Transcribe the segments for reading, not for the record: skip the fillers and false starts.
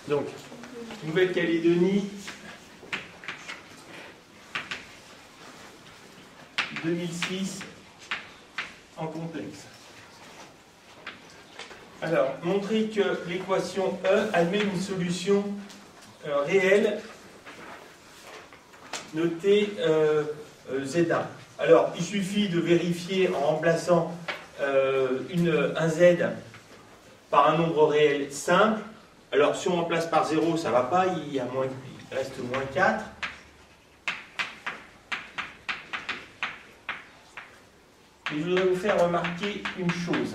Donc, Nouvelle-Calédonie, 2006, en complexe. Alors, montrer que l'équation E admet une solution réelle notée Z1. Alors, il suffit de vérifier en remplaçant un Z par un nombre réel simple. Alors, si on remplace par 0, ça ne va pas, il reste moins 4. Et je voudrais vous faire remarquer une chose.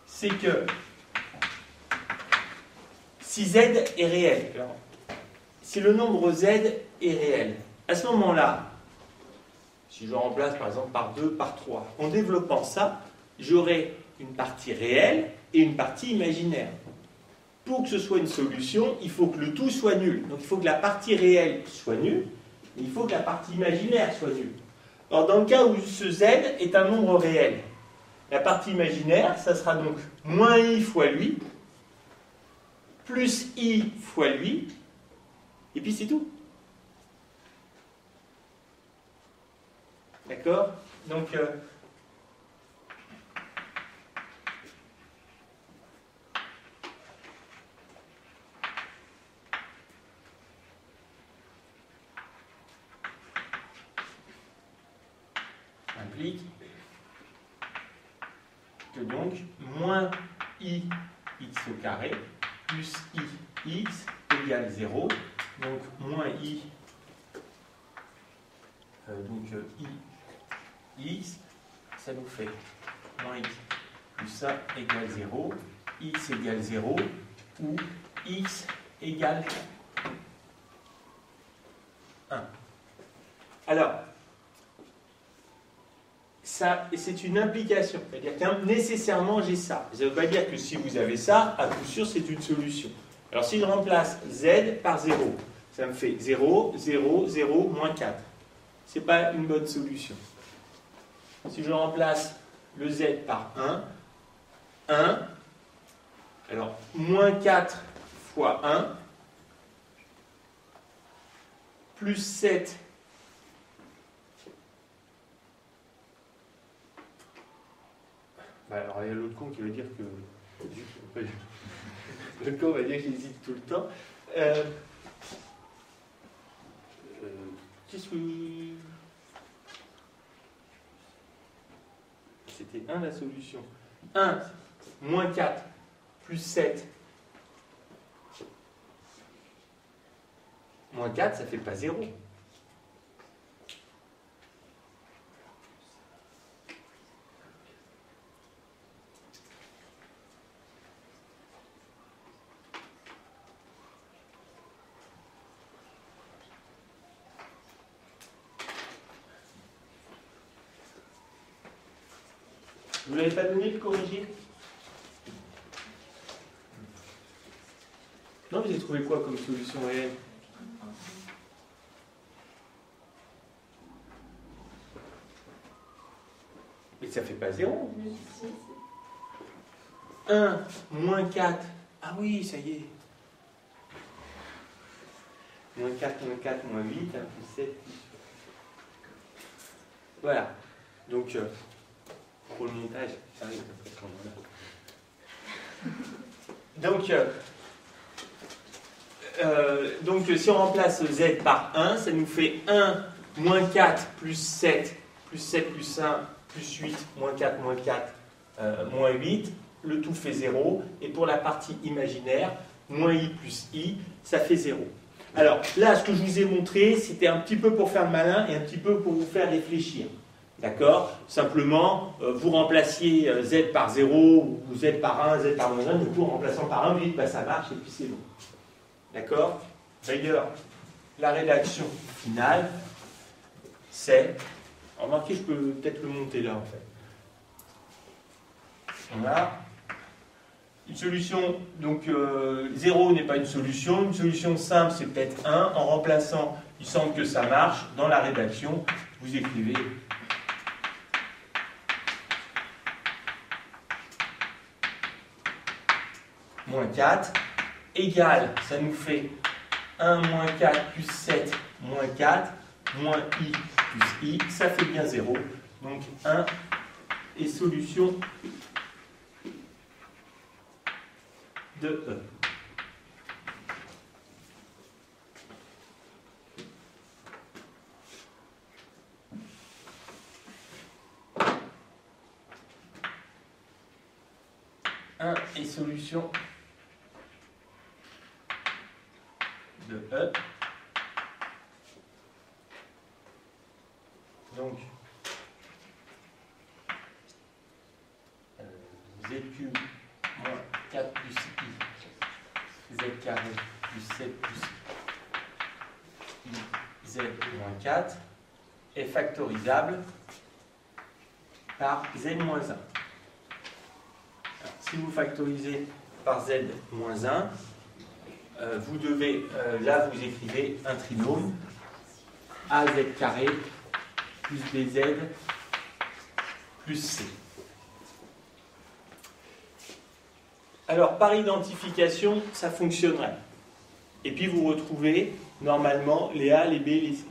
C'est que si Z est réel, alors, si le nombre Z est réel, à ce moment-là, si je remplace par exemple par 2, par 3, en développant ça, j'aurai une partie réelle et une partie imaginaire. Pour que ce soit une solution, il faut que le tout soit nul. Donc il faut que la partie réelle soit nulle, et il faut que la partie imaginaire soit nulle. Alors dans le cas où ce Z est un nombre réel, la partie imaginaire, ça sera donc moins I fois lui, plus I fois lui, et puis c'est tout. D'accord? Donc, implique que donc moins I x au carré plus I x égale 0. Donc moins I, I x, ça nous fait moins x plus ça égale 0, x égale 0 ou x égale 1. Alors, ça, c'est une implication, c'est-à-dire que nécessairement j'ai ça. Ça ne veut pas dire que si vous avez ça, à coup sûr c'est une solution. Alors si je remplace z par 0, ça me fait 0, 0, 0, moins 4. Ce n'est pas une bonne solution. Si je remplace le z par 1, 1, alors moins 4 fois 1, plus 7, alors il y a l'autre con qui va dire que... Le con va dire qu'il hésite tout le temps. Qu'est-ce que... C'était 1 la solution. 1, moins 4, plus 7. Moins 4, ça ne fait pas 0. Vous ne l'avez pas donné de corriger? Non, vous avez trouvé quoi comme solution réelle? Mais ça ne fait pas 0. 1, moins 4. Ah oui, ça y est. Moins 4, moins 8, plus 7. Voilà. Donc, pour le montage, ça arrive après ce moment-là. Donc, si on remplace z par 1, ça nous fait 1, moins 4, plus 7, plus 7, plus 1, plus 8, moins 4, moins 8. Le tout fait 0. Et pour la partie imaginaire, moins i plus i, ça fait 0. Alors, là, ce que je vous ai montré, c'était un petit peu pour faire le malin et un petit peu pour vous faire réfléchir. D'accord? Simplement, vous remplaciez z par 0, ou z par 1, z par moins 1, du coup, en remplaçant par 1, vous dites, bah, ça marche, et puis c'est bon. D'accord? D'ailleurs, la rédaction finale, c'est... Remarquez, je peux peut-être le monter là, en fait. On a une solution, donc 0 n'est pas une solution. Une solution simple, c'est peut-être 1. En remplaçant, il semble que ça marche. Dans la rédaction, vous écrivez moins 4 égale, ça nous fait 1 moins 4 plus 7 moins 4 moins i plus i, ça fait bien 0. Donc 1 est solution de E. Et solution de E. Donc, z cube moins 4 plus i, z carré plus 7 plus i, z moins 4 est factorisable par z moins 1. Si vous factorisez par z moins 1, vous devez, là vous écrivez un trinôme az carré plus bz plus c. Alors par identification, ça fonctionnerait. Et puis vous retrouvez normalement les A, les B, les C.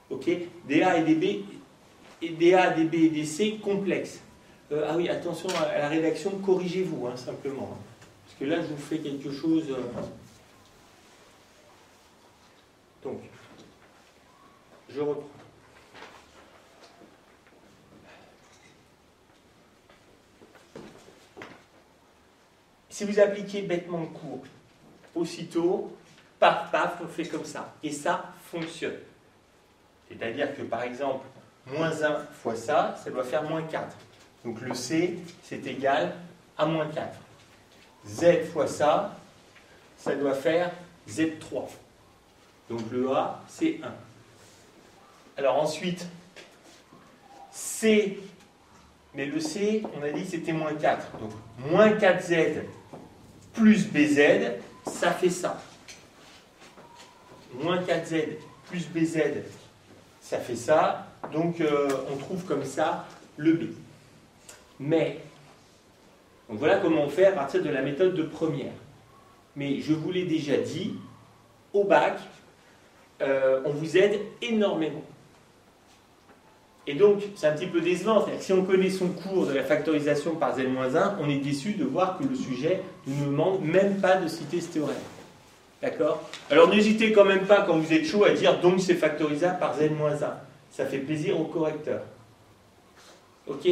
Ok, des A et des B, et des A, des B et des C complexes. Ah oui, attention à la rédaction, corrigez-vous hein, simplement. Parce que là, je vous fais quelque chose. Donc, je reprends. Si vous appliquez bêtement le cours, aussitôt, paf, paf, on fait comme ça. Et ça fonctionne. C'est-à-dire que, par exemple, moins 1 fois ça, ça doit faire moins 4. Donc le C, c'est égal à moins 4. Z fois ça, ça doit faire Z3. Donc le A, c'est 1. Alors ensuite, C, mais le C, on a dit que c'était moins 4. Donc moins 4Z plus BZ, ça fait ça. Moins 4Z plus BZ, ça fait ça. Donc on trouve comme ça le B. Mais, donc voilà comment on fait à partir de la méthode de première. Mais je vous l'ai déjà dit, au bac, on vous aide énormément. Et donc, c'est un petit peu décevant. C'est-à-dire que si on connaît son cours de la factorisation par z-1, on est déçu de voir que le sujet ne nous demande même pas de citer ce théorème. D'accord? Alors n'hésitez quand même pas, quand vous êtes chaud, à dire donc c'est factorisable par z-1. Ça fait plaisir au correcteur. Ok?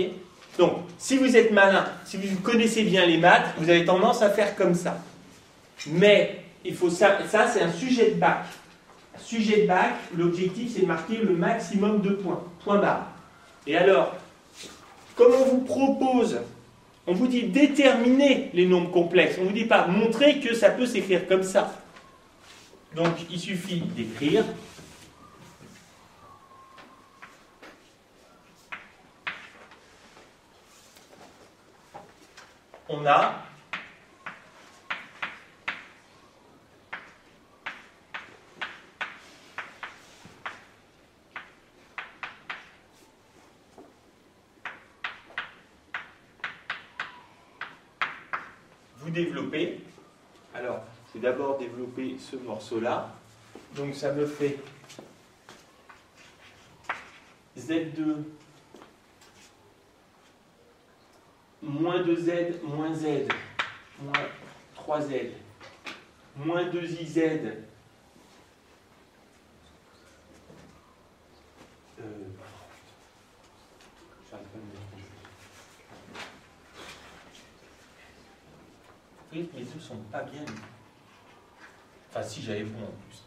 Donc, si vous êtes malin, si vous connaissez bien les maths, vous avez tendance à faire comme ça. Mais, il faut ça c'est un sujet de bac. Un sujet de bac, l'objectif c'est de marquer le maximum de points. Point barre. Et alors, comme on vous propose, on vous dit déterminer les nombres complexes. On ne vous dit pas montrer que ça peut s'écrire comme ça. Donc, il suffit d'écrire. On a vous développez. Alors, je vais d'abord développer ce morceau-là. Donc, ça me fait Z2 moins 2Z moins Z moins 3Z moins 2IZ j'arrive pas à me mettre. Vous voyez que mes œufs sont pas bien. Enfin, si j'avais bon en plus.